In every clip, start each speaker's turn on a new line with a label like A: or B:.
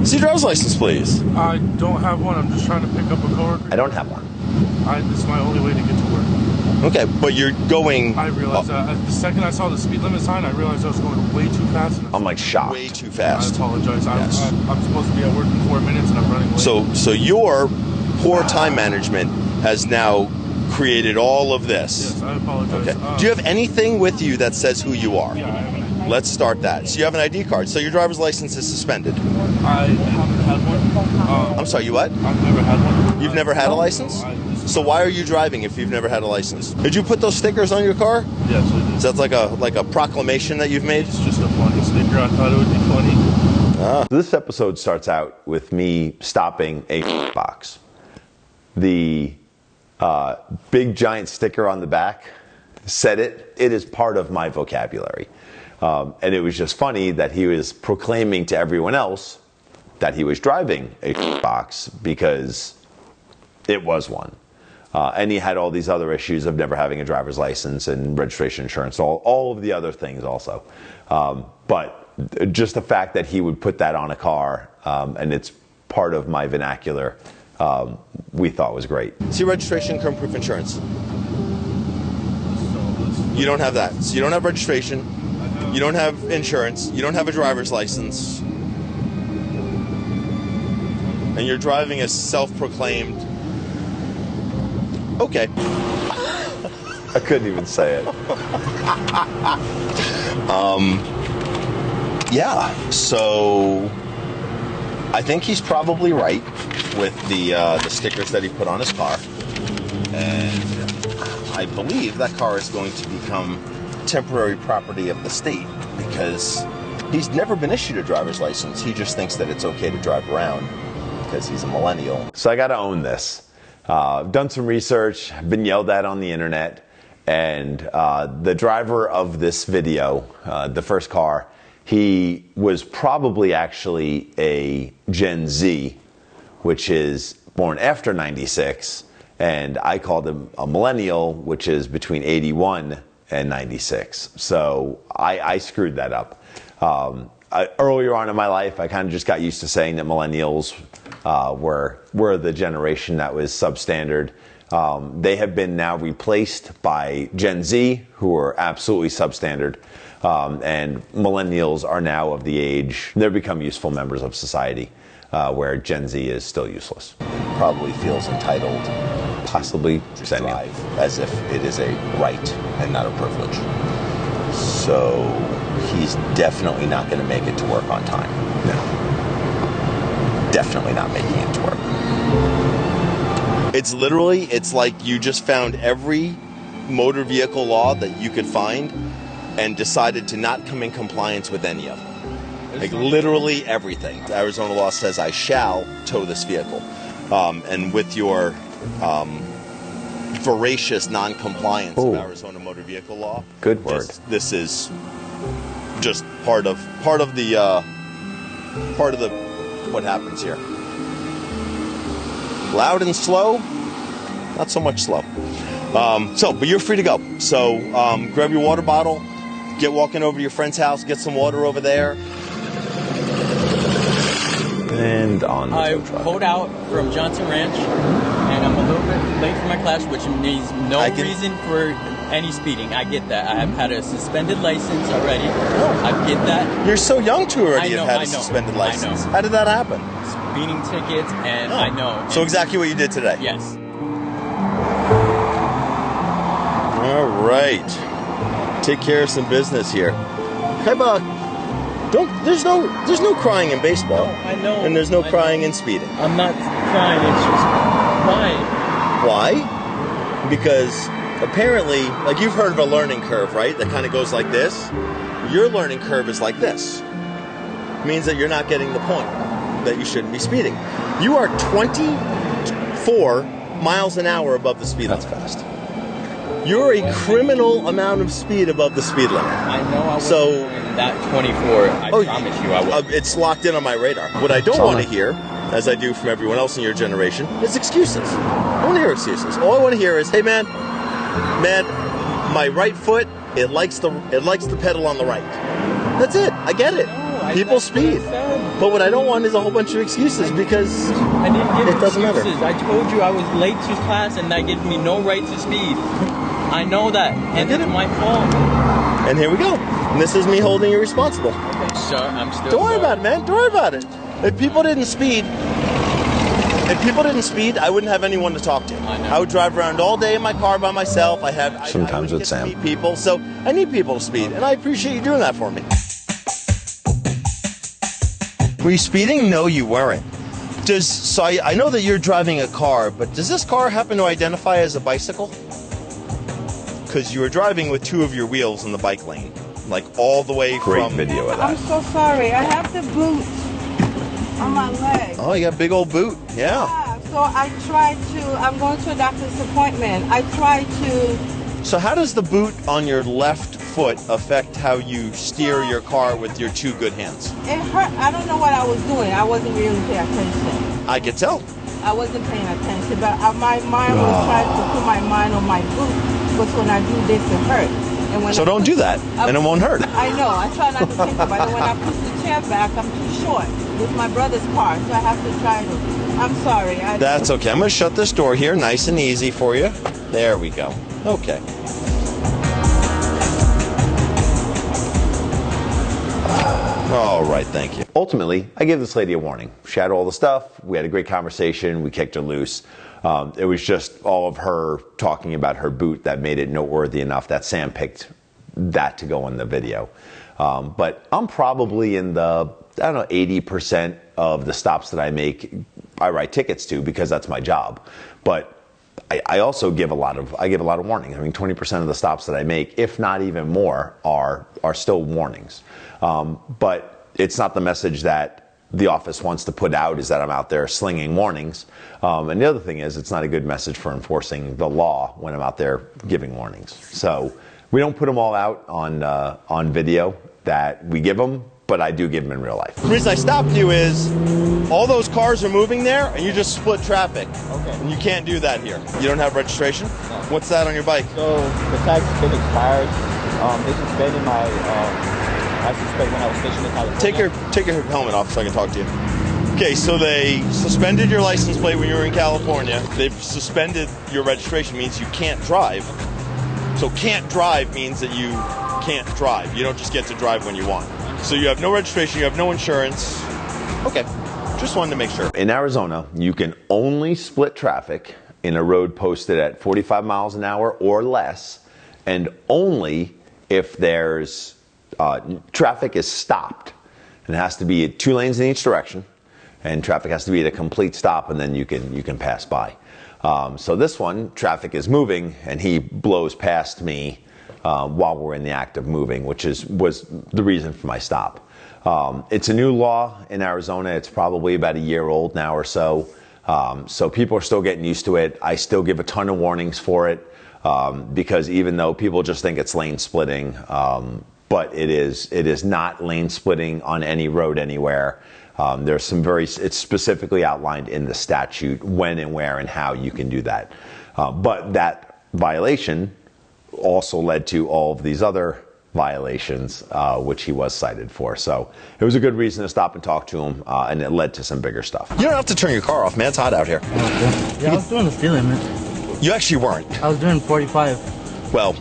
A: See your driver's license, please.
B: I don't have one. I'm just trying to pick up a coworker.
A: I don't have one.
B: This is my only way to get to work.
A: Okay, but you're going...
B: I realized that. The second I saw the speed limit sign, I realized I was going way too fast.
A: I'm like shocked. Way too fast.
B: I apologize.
A: Yes.
B: I'm supposed to be at work in 4 minutes and I'm running late.
A: So your poor time management has now created all of this.
B: Yes, I apologize.
A: Okay. Do you have anything with you that says who you are?
B: Yeah, I have an ID.
A: Let's start that. So you have an ID card. So your driver's license is suspended.
B: I haven't had one.
A: I'm sorry, you what?
B: I've never had one.
A: You've never had a license? So why are you driving if you've never had a license? Did you put those stickers on your car?
B: Yes, I did.
A: Is that like a proclamation that you've made?
B: It's just a funny sticker. I thought it would be funny.
A: This episode starts out with me stopping a box. The big giant sticker on the back said it. It is part of my vocabulary. And it was just funny that he was proclaiming to everyone else that he was driving a box because it was one. And he had all these other issues of never having a driver's license and registration insurance, all of the other things also. But just the fact that he would put that on a car, and it's part of my vernacular, we thought was great. See registration, current proof insurance. You don't have that. So you don't have registration, you don't have insurance, you don't have a driver's license, and you're driving a self-proclaimed... Okay. I couldn't even say it. Yeah, so I think he's probably right with the stickers that he put on his car. And I believe that car is going to become temporary property of the state because he's never been issued a driver's license. He just thinks that it's okay to drive around because he's a millennial. So I got to own this. I've done some research, been yelled at on the internet, and the driver of this video, the first car, he was probably actually a Gen Z, which is born after 96, and I called him a millennial, which is between 81 and 96. So I screwed that up. Earlier on in my life, I kind of just got used to saying that millennials were the generation that was substandard. They have been now replaced by Gen Z, who are absolutely substandard. And millennials are now of the age, they've become useful members of society, where Gen Z is still useless. Probably feels entitled, possibly to drive as if it is a right and not a privilege. So he's definitely not going to make it to work on time. No. Definitely not making it to work. It's like you just found every motor vehicle law that you could find and decided to not come in compliance with any of them. Like literally everything. The Arizona law says I shall tow this vehicle. And with your voracious non-compliance of Arizona motor vehicle law. Good word. This is just part of what happens here. Loud and slow, not so much slow. But you're free to go. So grab your water bottle, get walking over to your friend's house, get some water over there. And on the
C: I pulled out from Johnson Ranch, and I'm a little bit late for my class, which means no reason for any speeding. I get that. I have had a suspended license already. I get that.
A: You're so young to already have had a suspended license. How did that happen?
C: Speeding tickets, and I know.
A: So exactly what you did today?
C: Yes.
A: All right. Take care of some business here. How about... There's no crying in baseball.
C: No, I know.
A: And there's no crying in speeding.
C: I'm not crying, it's just why?
A: Why? Because apparently, like you've heard of a learning curve, right? That kind of goes like this. Your learning curve is like this. It means that you're not getting the point, that you shouldn't be speeding. You are 24 miles an hour above the speed limit. That's fast. You're a criminal amount of speed above the speed limit.
C: I know I was doing that 24. I promise you I will.
A: It's locked in on my radar. What I don't want to hear, as I do from everyone else in your generation, is excuses. I don't want to hear excuses. All I want to hear is, hey man, my right foot, it likes the pedal on the right. That's it. I get it. People speed. But what I don't want is a whole bunch of excuses because
C: I didn't give
A: it doesn't matter.
C: I told you I was late to class and that gives me no right to speed. I know that, and it's my fault.
A: And here we go. And this is me holding you responsible.
C: Okay, sure, I'm still
A: Don't worry about it, man. Don't worry about it. If people didn't speed, I wouldn't have anyone to talk to. I would drive around all day in my car by myself. Sometimes with Sam. Meet people, so I need people to speed, and I appreciate you doing that for me. Were you speeding? No, you weren't. So I know that you're driving a car, but does this car happen to identify as a bicycle? Because you were driving with two of your wheels in the bike lane, like all the way from... Great video of that.
D: I'm so sorry. I have the boot on my leg.
A: Oh, you got a big old boot. Yeah.
D: So I'm going to a doctor's appointment. I tried to...
A: So how does the boot on your left foot affect how you steer your car with your two good hands?
D: It hurt. I don't know what I was doing. I wasn't really paying attention.
A: I could tell.
D: I wasn't paying attention, but my mind was trying to put my mind on my boot. Because when I do this, it hurts. And when
A: so don't do that, and it won't hurt.
D: I know. I try not to think about it. When I push the chair back, I'm too short. It's my brother's car, so I have to try to... I'm sorry.
A: That's okay. I'm going to shut this door here, nice and easy for you. There we go. Okay. All right, thank you. Ultimately, I gave this lady a warning. She had all the stuff. We had a great conversation. We kicked her loose. It was just all of her talking about her boot that made it noteworthy enough that Sam picked that to go in the video. But I'm probably in the, 80% of the stops that I make, I write tickets to because that's my job. But I also give a lot of warning. I mean, 20% of the stops that I make, if not even more, are still warnings. But it's not the message that the office wants to put out, is that I'm out there slinging warnings. And the other thing is, it's not a good message for enforcing the law when I'm out there giving warnings. So we don't put them all out on video that we give them, but I do give them in real life. The reason I stopped you is all those cars are moving there, and you just split traffic. Okay. And you can't do that here. You don't have registration? No. What's that on your bike?
E: So the tag's been expired. They suspended my license plate when I was stationed in California.
A: Take your helmet off so I can talk to you. Okay, so they suspended your license plate when you were in California. They've suspended your registration, means you can't drive. So can't drive means that you can't drive. You don't just get to drive when you want. So you have no registration, you have no insurance. Okay, just wanted to make sure. In Arizona, you can only split traffic in a road posted at 45 miles an hour or less, and only if there's traffic is stopped. And it has to be 2 lanes in each direction, and traffic has to be at a complete stop, and then you can pass by. So this one, traffic is moving, and he blows past me while we're in the act of moving, which was the reason for my stop. It's a new law in Arizona. It's probably about a year old now or so. So people are still getting used to it. I still give a ton of warnings for it because even though people just think it's lane splitting, but it is not lane splitting on any road anywhere. There's some it's specifically outlined in the statute when and where and how you can do that. But that violation also led to all of these other violations, which he was cited for. So it was a good reason to stop and talk to him, and it led to some bigger stuff. You don't have to turn your car off, man. It's hot out here.
F: Yeah, I was doing the speed limit.
A: You actually weren't.
F: I was doing 45.
A: Well,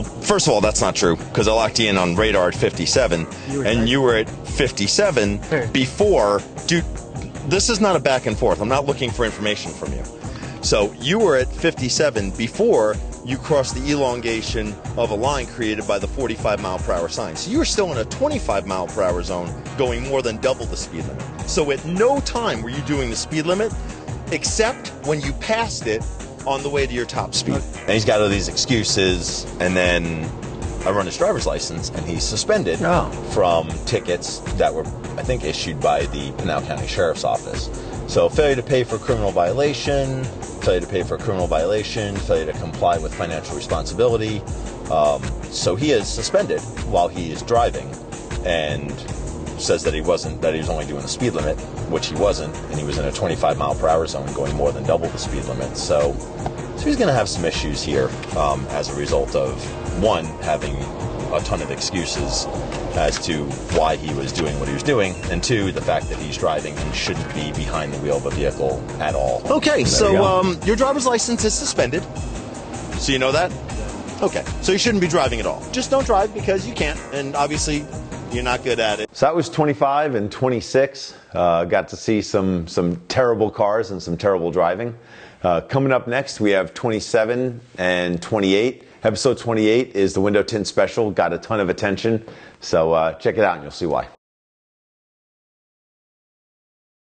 A: first of all, that's not true, because I locked you in on radar at 57, and you were at 57 before. Dude, this is not a back and forth. I'm not looking for information from you. So you were at 57 before you crossed the elongation of a line created by the 45 mile per hour sign. So you were still in a 25 mile per hour zone going more than double the speed limit. So at no time were you doing the speed limit except when you passed it on the way to your top speed. And he's got all these excuses, and then I run his driver's license, and he's suspended from tickets that were, I think, issued by the Pinal County Sheriff's Office. So failure to pay for criminal violation, failure to comply with financial responsibility. So he is suspended while he is driving, and says that he was only doing the speed limit, which he wasn't, and he was in a 25 mile per hour zone going more than double the speed limit. So he's going to have some issues here as a result of, one, having a ton of excuses as to why he was doing what he was doing, and two, the fact that he's driving and shouldn't be behind the wheel of a vehicle at all. Okay, so your driver's license is suspended. So you know that? Okay, so you shouldn't be driving at all. Just don't drive because you can't, and obviously you're not good at it. So that was 25 and 26. Got to see some terrible cars and some terrible driving. Coming up next, we have 27 and 28. Episode 28 is the window tint special. Got a ton of attention, so check it out and you'll see why.